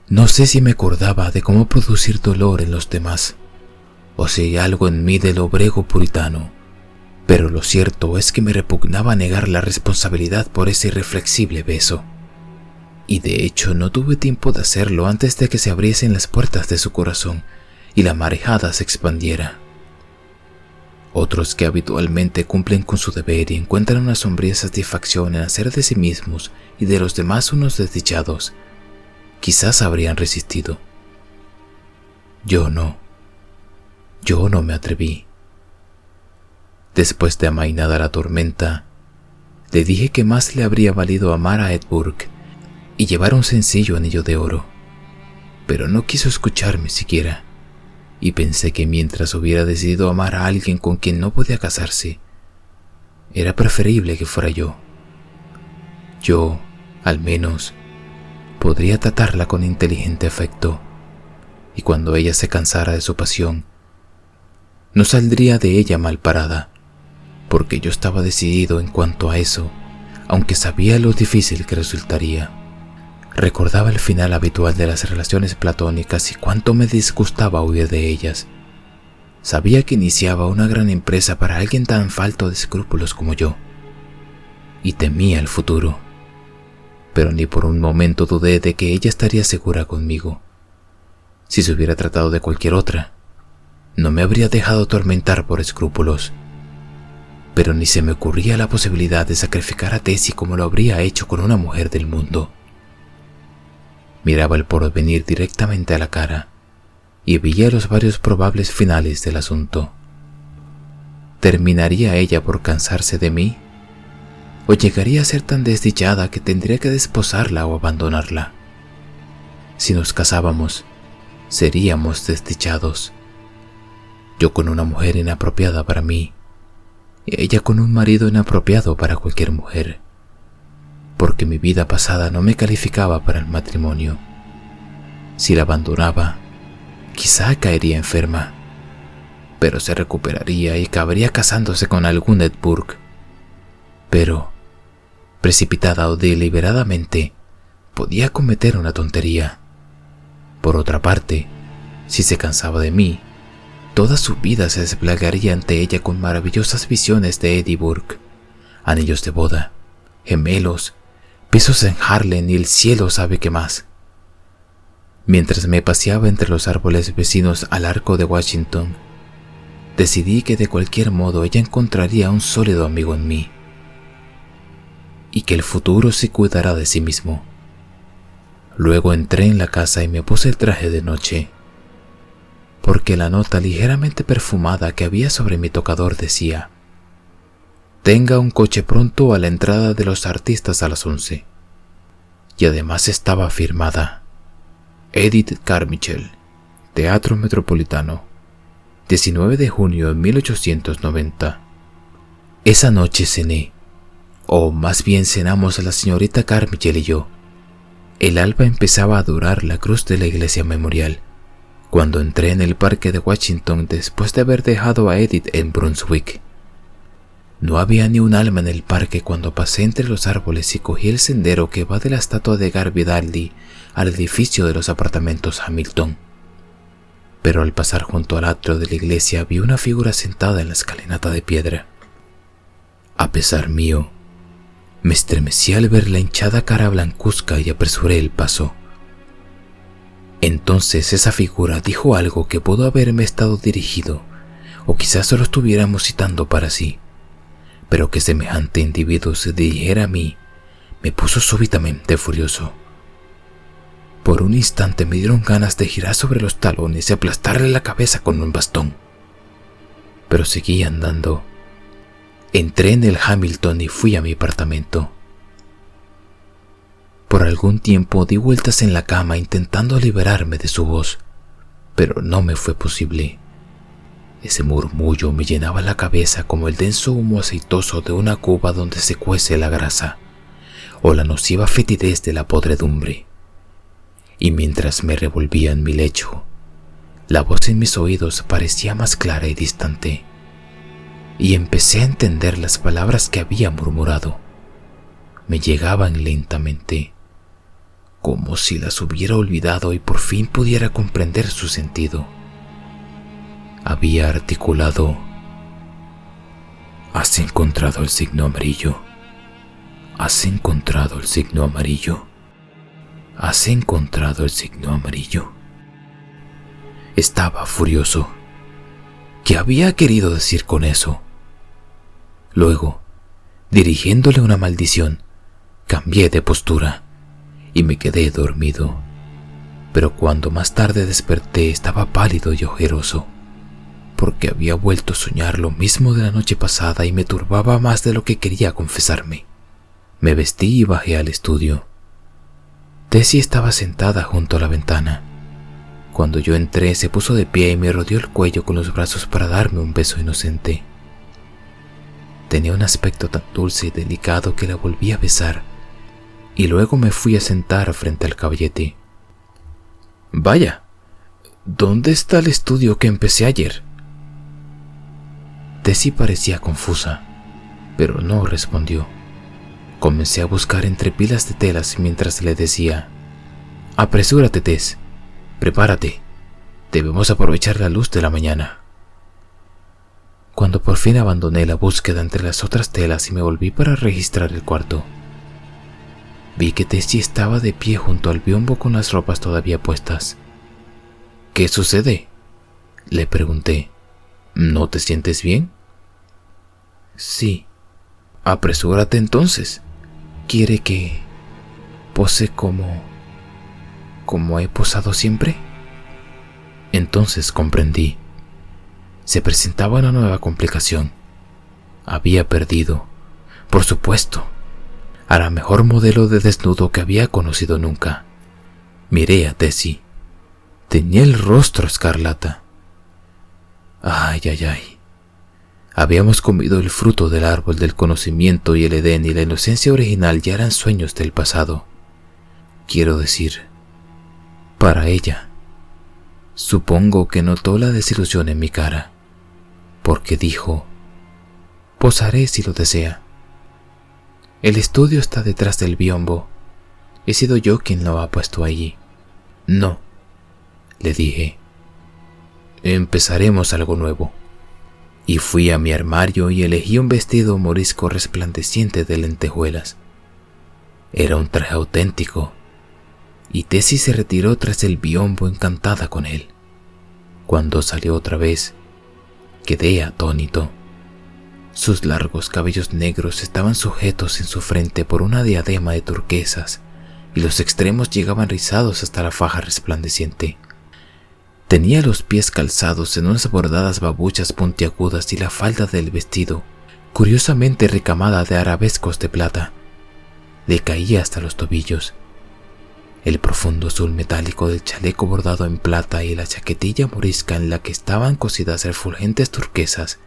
No sé si me acordaba de cómo producir dolor en los demás, o si hay algo en mí de lobrego puritano, pero lo cierto es que me repugnaba negar la responsabilidad por ese irreflexible beso. Y de hecho no tuve tiempo de hacerlo antes de que se abriesen las puertas de su corazón y la marejada se expandiera. Otros que habitualmente cumplen con su deber y encuentran una sombría satisfacción en hacer de sí mismos y de los demás unos desdichados, quizás habrían resistido. Yo no me atreví. Después de amainada la tormenta, le dije que más le habría valido amar a Ed Burke y llevar un sencillo anillo de oro, pero no quiso escucharme siquiera, y pensé que mientras hubiera decidido amar a alguien con quien no podía casarse, era preferible que fuera yo. Yo, al menos, podría tratarla con inteligente afecto, y cuando ella se cansara de su pasión, no saldría de ella mal parada, porque yo estaba decidido en cuanto a eso, aunque sabía lo difícil que resultaría. Recordaba el final habitual de las relaciones platónicas y cuánto me disgustaba huir de ellas. Sabía que iniciaba una gran empresa para alguien tan falto de escrúpulos como yo, y temía el futuro, pero ni por un momento dudé de que ella estaría segura conmigo. Si se hubiera tratado de cualquier otra, no me habría dejado atormentar por escrúpulos, pero ni se me ocurría la posibilidad de sacrificar a Tessie como lo habría hecho con una mujer del mundo. Miraba el porvenir directamente a la cara y veía los varios probables finales del asunto. ¿Terminaría ella por cansarse de mí? ¿O llegaría a ser tan desdichada que tendría que desposarla o abandonarla? Si nos casábamos, seríamos desdichados. Yo con una mujer inapropiada para mí, y ella con un marido inapropiado para cualquier mujer, porque mi vida pasada no me calificaba para el matrimonio. Si la abandonaba, quizá caería enferma, pero se recuperaría y acabaría casándose con algún Ed Burke. Pero, precipitada o deliberadamente, podía cometer una tontería. Por otra parte, si se cansaba de mí, toda su vida se desplegaría ante ella con maravillosas visiones de Eddie Burke, anillos de boda, gemelos, pisos en Harlem y el cielo sabe qué más. Mientras me paseaba entre los árboles vecinos al Arco de Washington, decidí que de cualquier modo ella encontraría un sólido amigo en mí, y que el futuro se cuidará de sí mismo. Luego entré en la casa y me puse el traje de noche, porque la nota ligeramente perfumada que había sobre mi tocador decía: tenga un coche pronto a la entrada de los artistas a las 11. Y además estaba firmada: Edith Carmichael, Teatro Metropolitano, 19 de junio de 1890. Esa noche cené, o más bien cenamos la señorita Carmichael y yo. El alba empezaba a dorar la cruz de la iglesia memorial, cuando entré en el parque de Washington después de haber dejado a Edith en Brunswick. No había ni un alma en el parque cuando pasé entre los árboles y cogí el sendero que va de la estatua de Garvey Daley al edificio de los apartamentos Hamilton. Pero al pasar junto al atrio de la iglesia vi una figura sentada en la escalinata de piedra. A pesar mío, me estremecí al ver la hinchada cara blancuzca y apresuré el paso. Entonces esa figura dijo algo que pudo haberme estado dirigido, o quizás solo estuviera musitando para sí, pero que semejante individuo se dirigiera a mí me puso súbitamente furioso. Por un instante me dieron ganas de girar sobre los talones y aplastarle la cabeza con un bastón. Pero seguí andando. Entré en el Hamilton y fui a mi apartamento. Por algún tiempo di vueltas en la cama intentando liberarme de su voz, pero no me fue posible. Ese murmullo me llenaba la cabeza como el denso humo aceitoso de una cuba donde se cuece la grasa, o la nociva fetidez de la podredumbre. Y mientras me revolvía en mi lecho, la voz en mis oídos parecía más clara y distante, y empecé a entender las palabras que había murmurado. Me llegaban lentamente, como si las hubiera olvidado y por fin pudiera comprender su sentido. Había articulado: «Has encontrado el signo amarillo. Has encontrado el signo amarillo. Has encontrado el signo amarillo». Estaba furioso. ¿Qué había querido decir con eso? Luego, dirigiéndole una maldición, cambié de postura y me quedé dormido. Pero cuando más tarde desperté estaba pálido y ojeroso, porque había vuelto a soñar lo mismo de la noche pasada y me turbaba más de lo que quería confesarme. Me vestí y bajé al estudio. Tessie estaba sentada junto a la ventana. Cuando yo entré se puso de pie y me rodeó el cuello con los brazos para darme un beso inocente. Tenía un aspecto tan dulce y delicado que la volví a besar, y luego me fui a sentar frente al caballete. «Vaya, ¿dónde está el estudio que empecé ayer?». Tessie parecía confusa, pero no respondió. Comencé a buscar entre pilas de telas mientras le decía: «Apresúrate, Tess, prepárate, debemos aprovechar la luz de la mañana». Cuando por fin abandoné la búsqueda entre las otras telas y me volví para registrar el cuarto, vi que Tessie estaba de pie junto al biombo con las ropas todavía puestas. «¿Qué sucede?», le pregunté. «¿No te sientes bien?». «Sí». «Apresúrate entonces. ¿Quiere que pose como he posado siempre?». Entonces comprendí. Se presentaba una nueva complicación. Había perdido, por supuesto, a la mejor modelo de desnudo que había conocido nunca. Miré a Tessie. Tenía el rostro escarlata. Ay. Habíamos comido el fruto del árbol del conocimiento y el Edén y la inocencia original ya eran sueños del pasado. Quiero decir, para ella. Supongo que notó la desilusión en mi cara, porque dijo: «Posaré si lo desea. El estudio está detrás del biombo. He sido yo quien lo ha puesto allí». «No», le dije. «Empezaremos algo nuevo». Y fui a mi armario y elegí un vestido morisco resplandeciente de lentejuelas. Era un traje auténtico, y Tessie se retiró tras el biombo encantada con él. Cuando salió otra vez, quedé atónito. Sus largos cabellos negros estaban sujetos en su frente por una diadema de turquesas, y los extremos llegaban rizados hasta la faja resplandeciente. Tenía los pies calzados en unas bordadas babuchas puntiagudas y la falda del vestido, curiosamente recamada de arabescos de plata, le caía hasta los tobillos. El profundo azul metálico del chaleco bordado en plata y la chaquetilla morisca en la que estaban cosidas refulgentes turquesas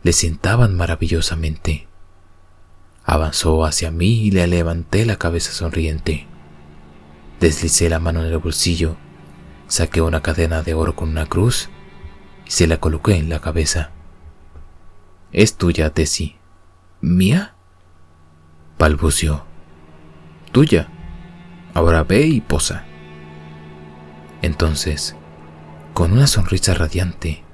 le sentaban maravillosamente. Avanzó hacia mí y le levanté la cabeza sonriente. Deslicé la mano en el bolsillo, Saqué una cadena de oro con una cruz y se la coloqué en la cabeza. «Es tuya, Tessie». «¿Mía?», balbuceó. «Tuya. Ahora ve y posa». Entonces, con una sonrisa radiante,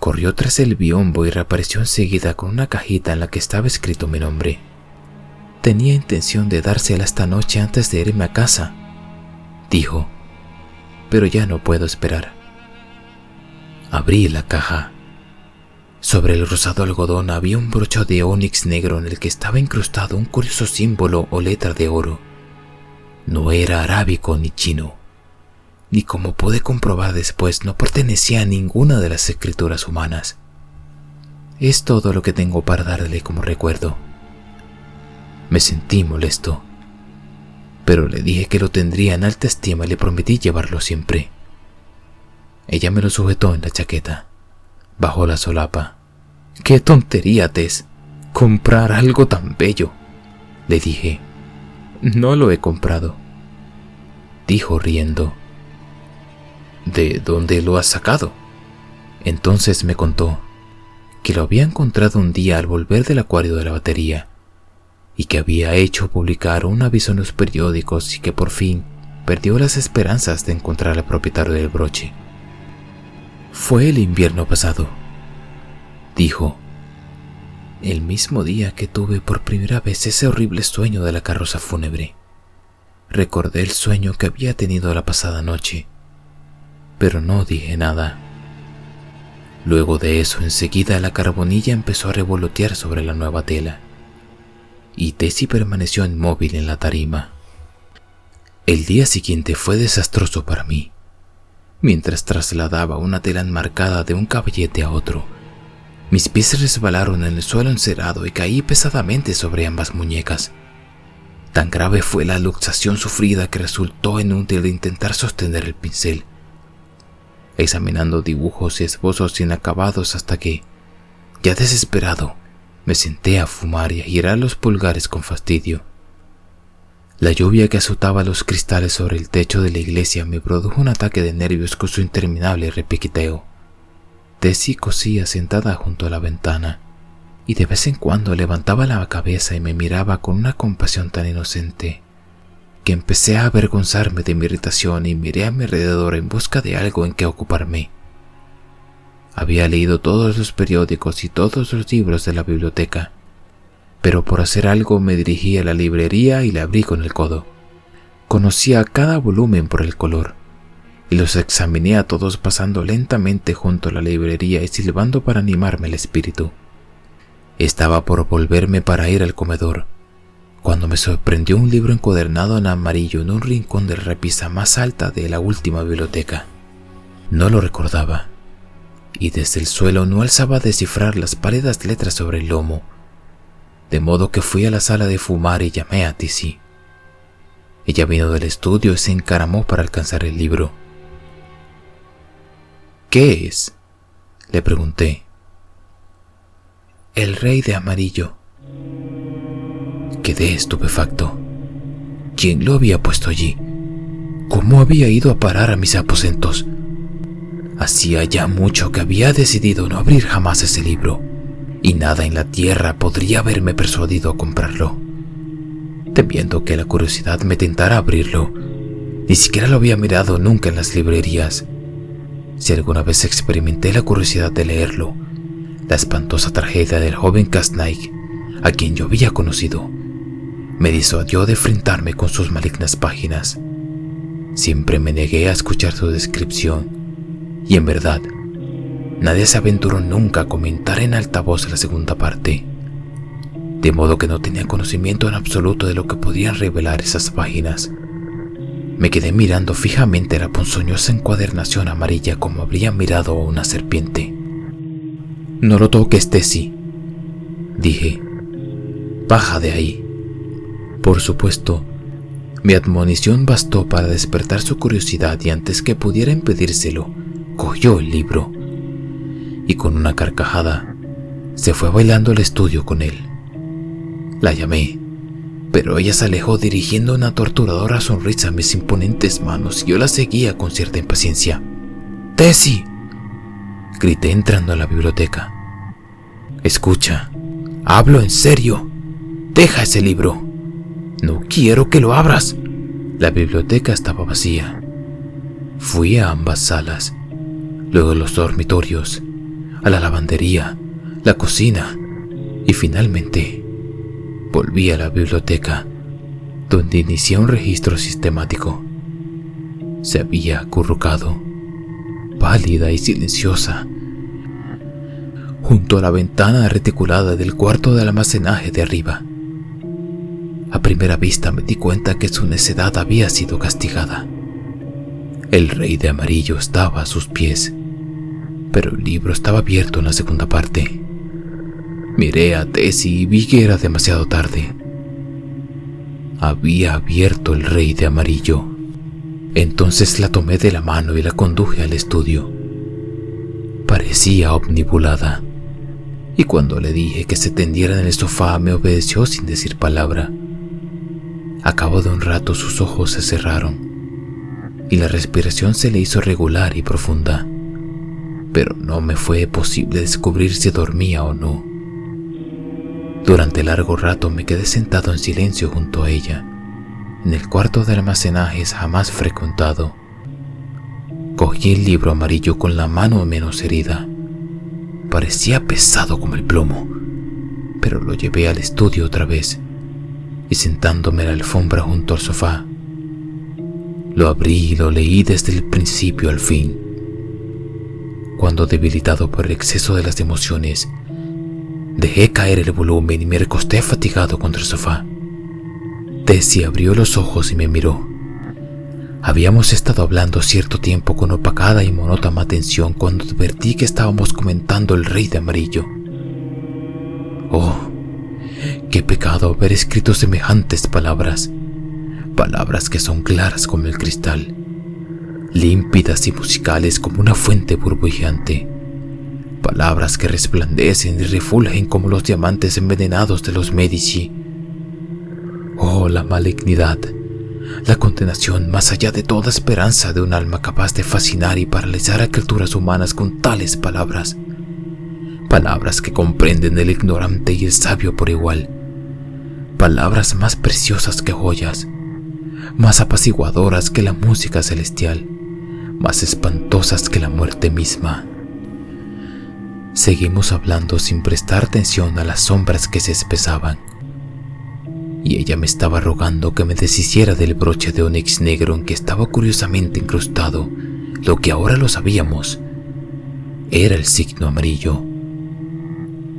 corrió tras el biombo y reapareció enseguida con una cajita en la que estaba escrito mi nombre. «Tenía intención de dársela esta noche antes de irme a casa», dijo, «pero ya no puedo esperar». Abrí la caja. Sobre el rosado algodón había un broche de ónix negro en el que estaba incrustado un curioso símbolo o letra de oro. No era arábico ni chino, ni, como pude comprobar después, no pertenecía a ninguna de las escrituras humanas. Es todo lo que tengo para darle como recuerdo. Me sentí molesto, pero le dije que lo tendría en alta estima y le prometí llevarlo siempre. Ella me lo sujetó en la chaqueta, bajo la solapa. «¡Qué tontería, Tess! ¡Comprar algo tan bello!», le dije. «No lo he comprado», dijo riendo. «¿De dónde lo has sacado?». Entonces me contó que lo había encontrado un día al volver del acuario de la batería y que había hecho publicar un aviso en los periódicos y que por fin perdió las esperanzas de encontrar al propietario del broche. «Fue el invierno pasado», dijo, «el mismo día que tuve por primera vez ese horrible sueño de la carroza fúnebre. Recordé el sueño que había tenido la pasada noche, pero no dije nada. Luego de eso, enseguida la carbonilla empezó a revolotear sobre la nueva tela, y Tessie permaneció inmóvil en la tarima. El día siguiente fue desastroso para mí. Mientras trasladaba una tela enmarcada de un caballete a otro, mis pies resbalaron en el suelo encerado y caí pesadamente sobre ambas muñecas. Tan grave fue la luxación sufrida que resultó inútil intentar sostener el pincel, examinando dibujos y esbozos inacabados hasta que, ya desesperado, me senté a fumar y a girar los pulgares con fastidio. La lluvia que azotaba los cristales sobre el techo de la iglesia me produjo un ataque de nervios con su interminable repiqueteo. Tessie cosía sentada junto a la ventana, y de vez en cuando levantaba la cabeza y me miraba con una compasión tan inocente que empecé a avergonzarme de mi irritación y miré a mi alrededor en busca de algo en que ocuparme. Había leído todos los periódicos y todos los libros de la biblioteca, pero por hacer algo me dirigí a la librería y la abrí con el codo. Conocía cada volumen por el color, y los examiné a todos pasando lentamente junto a la librería y silbando para animarme el espíritu. Estaba por volverme para ir al comedor, cuando me sorprendió un libro encuadernado en amarillo en un rincón de la repisa más alta de la última biblioteca. No lo recordaba, y desde el suelo no alzaba a descifrar las pálidas letras sobre el lomo, de modo que fui a la sala de fumar y llamé a Tessie. Ella vino del estudio y se encaramó para alcanzar el libro. «¿Qué es?», le pregunté. «El rey de amarillo». Quedé estupefacto. ¿Quién lo había puesto allí? ¿Cómo había ido a parar a mis aposentos? Hacía ya mucho que había decidido no abrir jamás ese libro, y nada en la tierra podría haberme persuadido a comprarlo. Temiendo que la curiosidad me tentara a abrirlo, ni siquiera lo había mirado nunca en las librerías. Si alguna vez experimenté la curiosidad de leerlo, la espantosa tragedia del joven Kastnaik, a quien yo había conocido, me disuadió de enfrentarme con sus malignas páginas. Siempre me negué a escuchar su descripción, y en verdad, nadie se aventuró nunca a comentar en alta voz la segunda parte, de modo que no tenía conocimiento en absoluto de lo que podían revelar esas páginas. Me quedé mirando fijamente la ponzoñosa encuadernación amarilla como habría mirado a una serpiente. «No lo toques, Tessie», dije. «Baja de ahí». Por supuesto, mi admonición bastó para despertar su curiosidad y antes que pudiera impedírselo, cogió el libro y con una carcajada se fue bailando al estudio con él. La llamé, pero ella se alejó dirigiendo una torturadora sonrisa a mis imponentes manos y yo la seguía con cierta impaciencia. ¡Tessie!, grité entrando a la biblioteca. Escucha, hablo en serio. Deja ese libro. No quiero que lo abras. La biblioteca estaba vacía. Fui a ambas salas, luego a los dormitorios, a la lavandería, la cocina y finalmente volví a la biblioteca, donde inicié un registro sistemático. Se había acurrucado, pálida y silenciosa, junto a la ventana reticulada del cuarto de almacenaje de arriba. A primera vista me di cuenta que su necedad había sido castigada. El rey de amarillo estaba a sus pies, pero el libro estaba abierto en la segunda parte. Miré a Tessie y vi que era demasiado tarde. Había abierto el rey de amarillo. Entonces la tomé de la mano y la conduje al estudio. Parecía omnibulada, y cuando le dije que se tendiera en el sofá me obedeció sin decir palabra. A cabo de un rato sus ojos se cerraron y la respiración se le hizo regular y profunda, pero no me fue posible descubrir si dormía o no. Durante largo rato me quedé sentado en silencio junto a ella, en el cuarto de almacenajes jamás frecuentado. Cogí el libro amarillo con la mano menos herida. Parecía pesado como el plomo, pero lo llevé al estudio otra vez y sentándome en la alfombra junto al sofá, lo abrí y lo leí desde el principio al fin. Cuando, debilitado por el exceso de las emociones, dejé caer el volumen y me recosté fatigado contra el sofá, Tessie abrió los ojos y me miró. Habíamos estado hablando cierto tiempo con opacada y monótona atención cuando advertí que estábamos comentando el rey de amarillo. Oh, qué pecado haber escrito semejantes palabras, palabras que son claras como el cristal, límpidas y musicales como una fuente burbujeante, palabras que resplandecen y refulgen como los diamantes envenenados de los Medici. Oh, la malignidad, la condenación más allá de toda esperanza de un alma capaz de fascinar y paralizar a criaturas humanas con tales palabras, palabras que comprenden el ignorante y el sabio por igual, palabras más preciosas que joyas, más apaciguadoras que la música celestial, más espantosas que la muerte misma. Seguimos hablando sin prestar atención a las sombras que se espesaban, y ella me estaba rogando que me deshiciera del broche de onix negro en que estaba curiosamente incrustado lo que ahora lo sabíamos. Era el signo amarillo.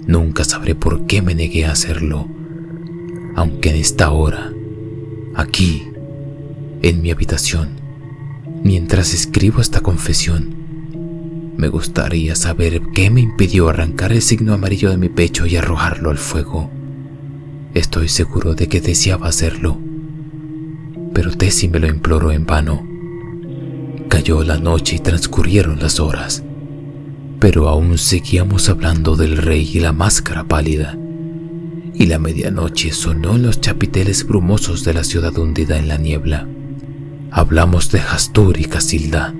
Nunca sabré por qué me negué a hacerlo, aunque en esta hora, aquí, en mi habitación, mientras escribo esta confesión, me gustaría saber qué me impidió arrancar el signo amarillo de mi pecho y arrojarlo al fuego. Estoy seguro de que deseaba hacerlo, pero Tessie me lo imploró en vano. Cayó la noche y transcurrieron las horas, pero aún seguíamos hablando del rey y la máscara pálida, y la medianoche sonó en los chapiteles brumosos de la ciudad hundida en la niebla. Hablamos de Hastur y Casilda,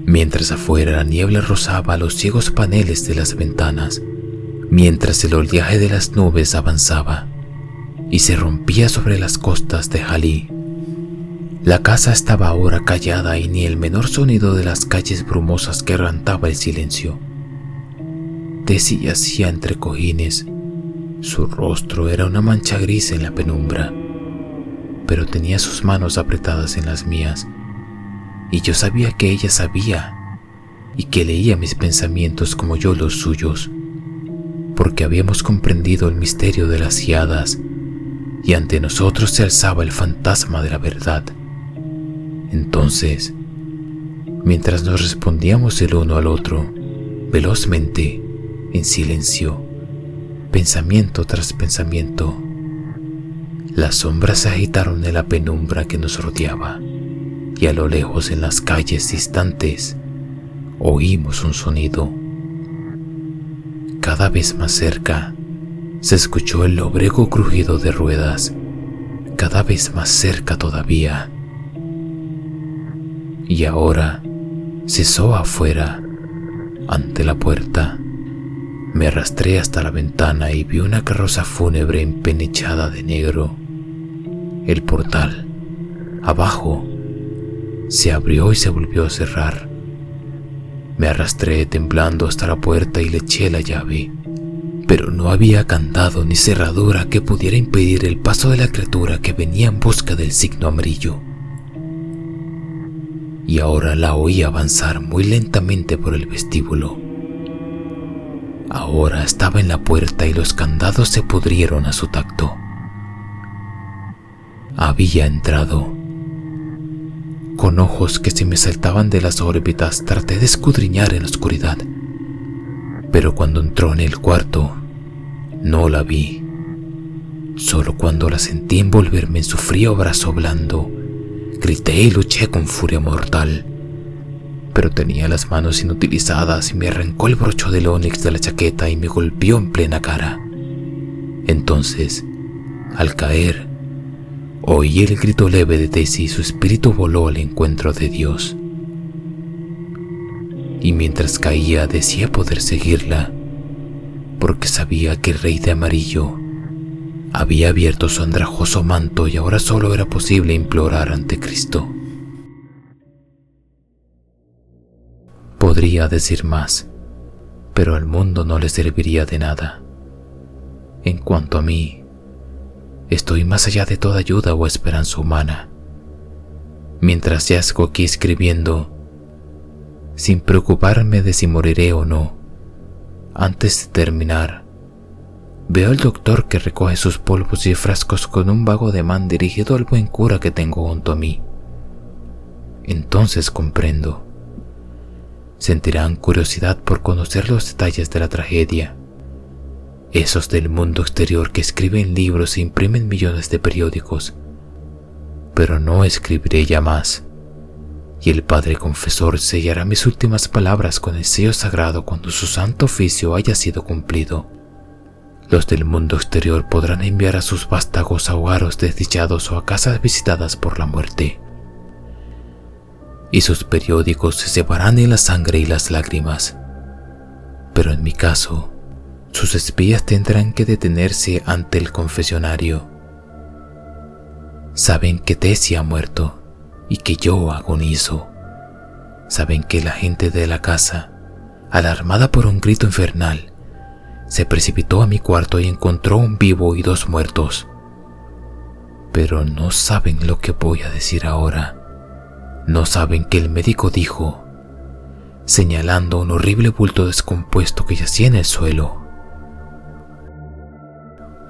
mientras afuera la niebla rozaba los ciegos paneles de las ventanas, mientras el oleaje de las nubes avanzaba y se rompía sobre las costas de Jalí. La casa estaba ahora callada y ni el menor sonido de las calles brumosas quebrantaba el silencio. Tessie yacía entre cojines. Su rostro era una mancha gris en la penumbra, pero tenía sus manos apretadas en las mías, y yo sabía que ella sabía y que leía mis pensamientos como yo los suyos, porque habíamos comprendido el misterio de las hadas y ante nosotros se alzaba el fantasma de la verdad. Entonces, mientras nos respondíamos el uno al otro, velozmente, en silencio, pensamiento tras pensamiento, las sombras se agitaron en la penumbra que nos rodeaba, y a lo lejos en las calles distantes oímos un sonido. Cada vez más cerca se escuchó el lóbrego crujido de ruedas cada vez más cerca todavía. Y ahora cesó afuera, ante la puerta. Me arrastré hasta la ventana y vi una carroza fúnebre empenechada de negro. El portal, abajo, se abrió y se volvió a cerrar. Me arrastré temblando hasta la puerta y le eché la llave, pero no había candado ni cerradura que pudiera impedir el paso de la criatura que venía en busca del signo amarillo. Y ahora la oí avanzar muy lentamente por el vestíbulo. Ahora estaba en la puerta y los candados se pudrieron a su tacto. Había entrado. Con ojos que se me saltaban de las órbitas traté de escudriñar en la oscuridad, pero cuando entró en el cuarto no la vi. Solo cuando la sentí envolverme en su frío brazo blando, grité y luché con furia mortal, pero tenía las manos inutilizadas y me arrancó el brocho del ónix de la chaqueta y me golpeó en plena cara. Entonces, al caer, oí el grito leve de Daisy y su espíritu voló al encuentro de Dios. Y mientras caía decía poder seguirla, porque sabía que el rey de amarillo había abierto su andrajoso manto y ahora solo era posible implorar ante Cristo. Podría decir más, pero al mundo no le serviría de nada. En cuanto a mí, estoy más allá de toda ayuda o esperanza humana. Mientras yazgo aquí escribiendo, sin preocuparme de si moriré o no, antes de terminar, veo al doctor que recoge sus polvos y frascos con un vago ademán dirigido al buen cura que tengo junto a mí. Entonces comprendo. Sentirán curiosidad por conocer los detalles de la tragedia. Esos del mundo exterior que escriben libros e imprimen millones de periódicos. Pero no escribiré ya más. Y el Padre Confesor sellará mis últimas palabras con el sello sagrado cuando su santo oficio haya sido cumplido. Los del mundo exterior podrán enviar a sus vástagos a hogares desdichados o a casas visitadas por la muerte. Y sus periódicos se cebarán en la sangre y las lágrimas. Pero en mi caso, sus espías tendrán que detenerse ante el confesionario. Saben que Tessie ha muerto y que yo agonizo. Saben que la gente de la casa, alarmada por un grito infernal, se precipitó a mi cuarto y encontró un vivo y 2 muertos. Pero no saben lo que voy a decir ahora. No saben que el médico dijo, señalando un horrible bulto descompuesto que yacía en el suelo: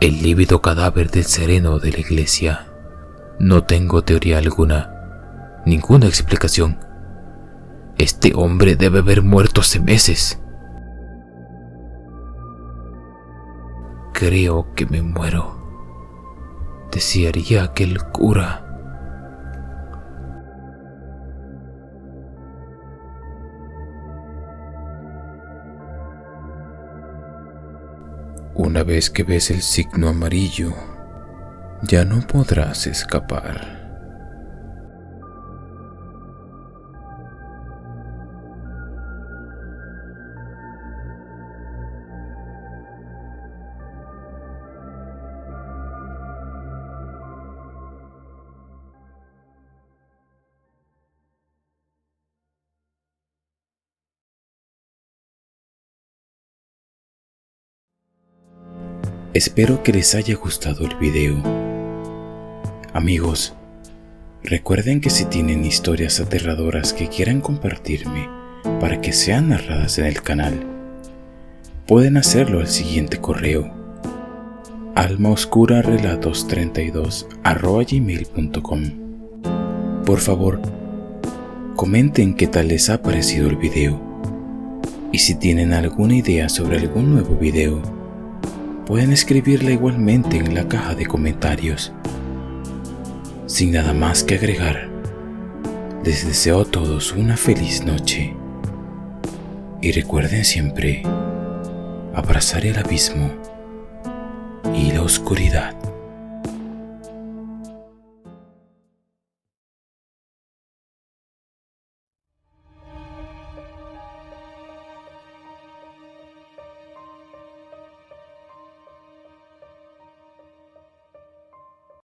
el lívido cadáver del sereno de la iglesia. No tengo teoría alguna, ninguna explicación. Este hombre debe haber muerto hace meses. Creo que me muero, desearía aquel cura. Una vez que ves el signo amarillo, ya no podrás escapar. Espero que les haya gustado el video. Amigos, recuerden que si tienen historias aterradoras que quieran compartirme para que sean narradas en el canal, pueden hacerlo al siguiente correo: almaoscurarelatos32@gmail.com. Por favor, comenten qué tal les ha parecido el video, y si tienen alguna idea sobre algún nuevo video, pueden escribirla igualmente en la caja de comentarios. Sin nada más que agregar, les deseo a todos una feliz noche. Y recuerden siempre abrazar el abismo y la oscuridad.